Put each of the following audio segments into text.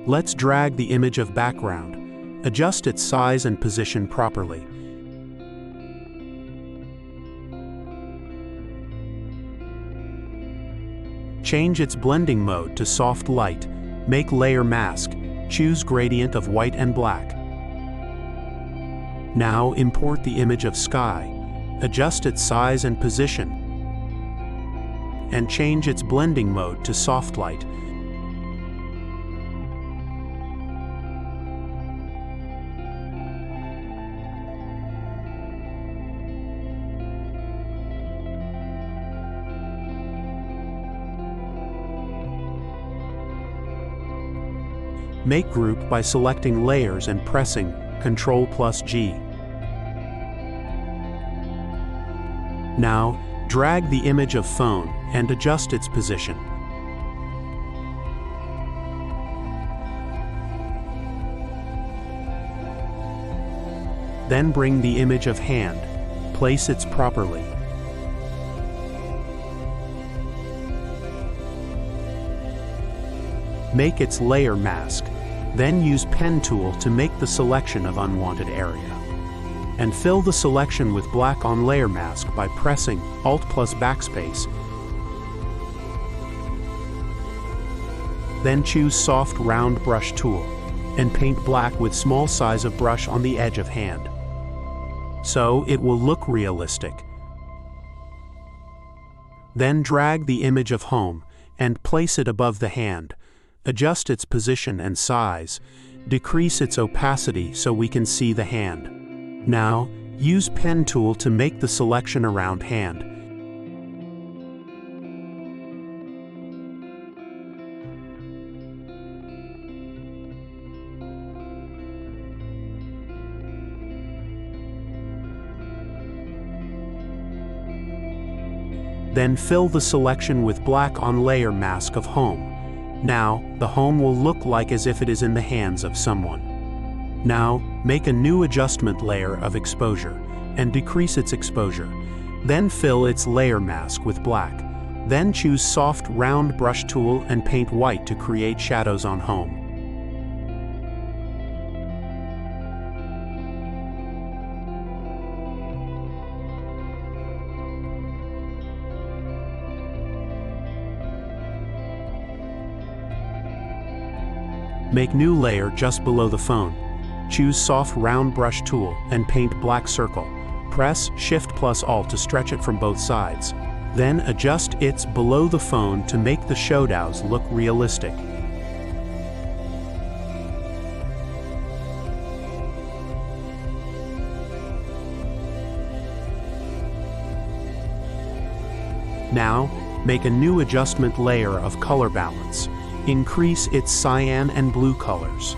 Let's drag the image of background. Adjust its size and position properly. Change its blending mode to soft light. Make layer mask. Choose gradient of white and black. Now import the image of sky. Adjust its size and position, and change its blending mode to soft light. Make group by selecting layers and pressing Ctrl+G. Now, drag the image of phone and adjust its position. Then bring the image of hand. Place it properly. Make its layer mask. Then use pen tool to make the selection of unwanted area. And fill the selection with black on layer mask by pressing Alt+Backspace. Then choose soft round brush tool and paint black with small size of brush on the edge of hand. So it will look realistic. Then drag the image of home and place it above the hand. Adjust its position and size. Decrease its opacity so we can see the hand. Now, use pen tool to make the selection around hand. Then fill the selection with black on layer mask of home. Now, the home will look like as if it is in the hands of someone. Now, make a new adjustment layer of exposure and decrease its exposure. Then fill its layer mask with black. Then choose soft round brush tool and paint white to create shadows on home. Make new layer just below the phone. Choose soft round brush tool and paint black circle. Press Shift+Alt to stretch it from both sides. Then adjust its below the phone to make the shadows look realistic. Now, make a new adjustment layer of color balance. Increase its cyan and blue colors.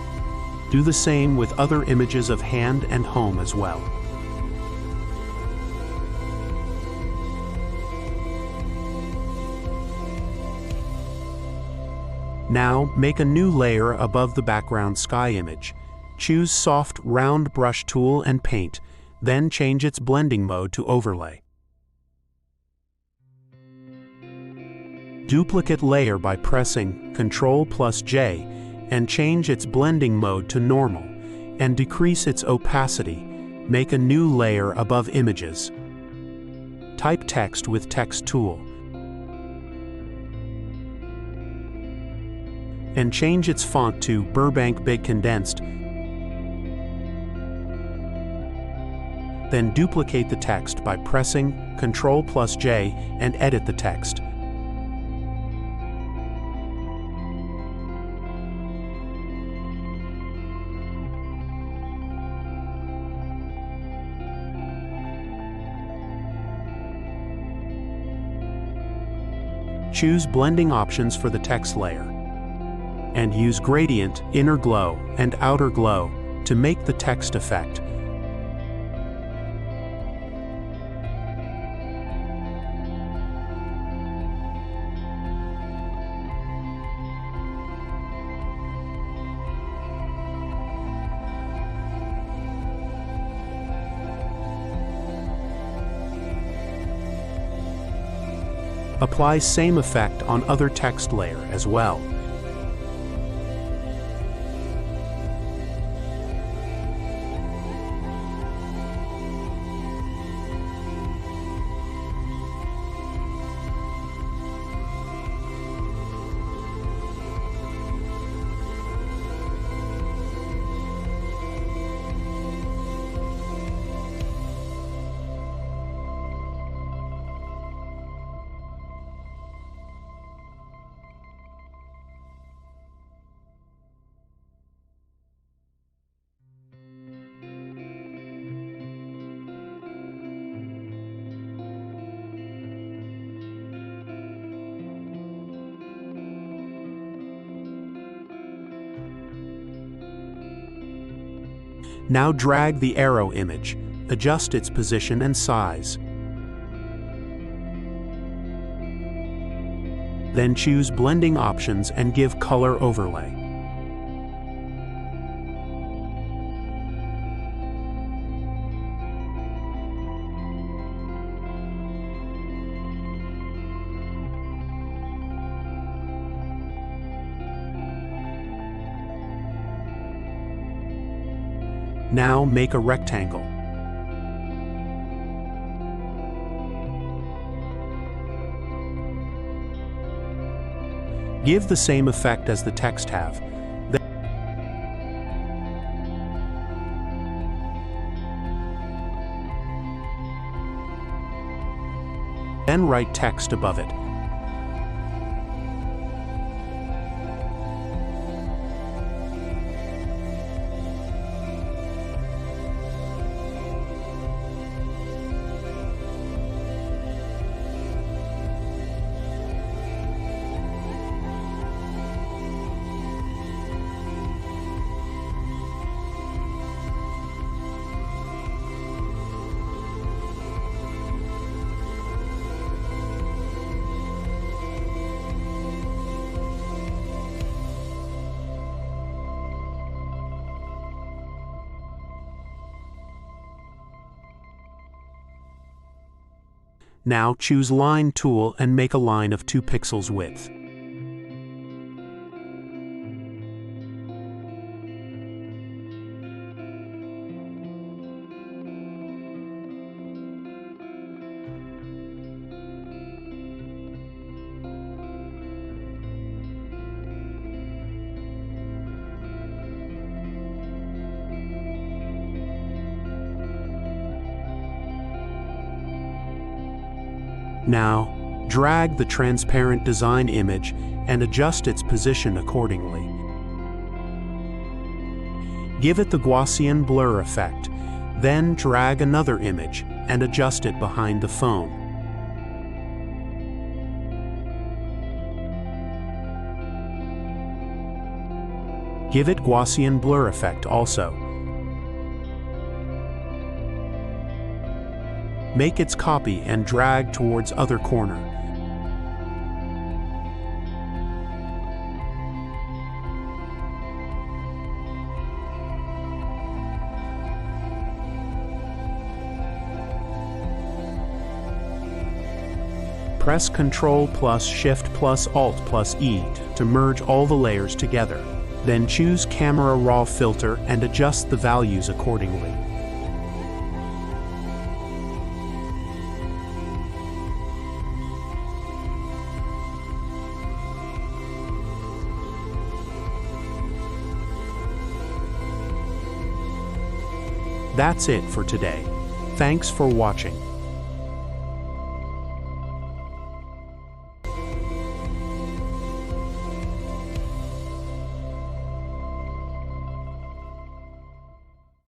Do the same with other images of hand and home as well. Now, make a new layer above the background sky image. Choose soft round brush tool and paint, then change its blending mode to overlay. Duplicate layer by pressing Ctrl+J and change its blending mode to normal and decrease its opacity. Make a new layer above images. Type text with text tool and change its font to Burbank Big Condensed. Then duplicate the text by pressing Ctrl+J and edit the text. Choose blending options for the text layer, and use gradient, inner glow, and outer glow to make the text effect. Apply same effect on other text layer as well. Now drag the arrow image, adjust its position and size. Then choose blending options and give color overlay. Now make a rectangle. Give the same effect as the text have. Then write text above it. Now choose Line tool and make a line of 2 pixels width. Now, drag the transparent design image and adjust its position accordingly. Give it the Gaussian blur effect, then drag another image and adjust it behind the phone. Give it Gaussian blur effect also. Make its copy and drag towards other corner. Press Ctrl plus Shift plus Alt plus E to merge all the layers together. Then choose Camera Raw Filter and adjust the values accordingly. That's it for today. Thanks for watching.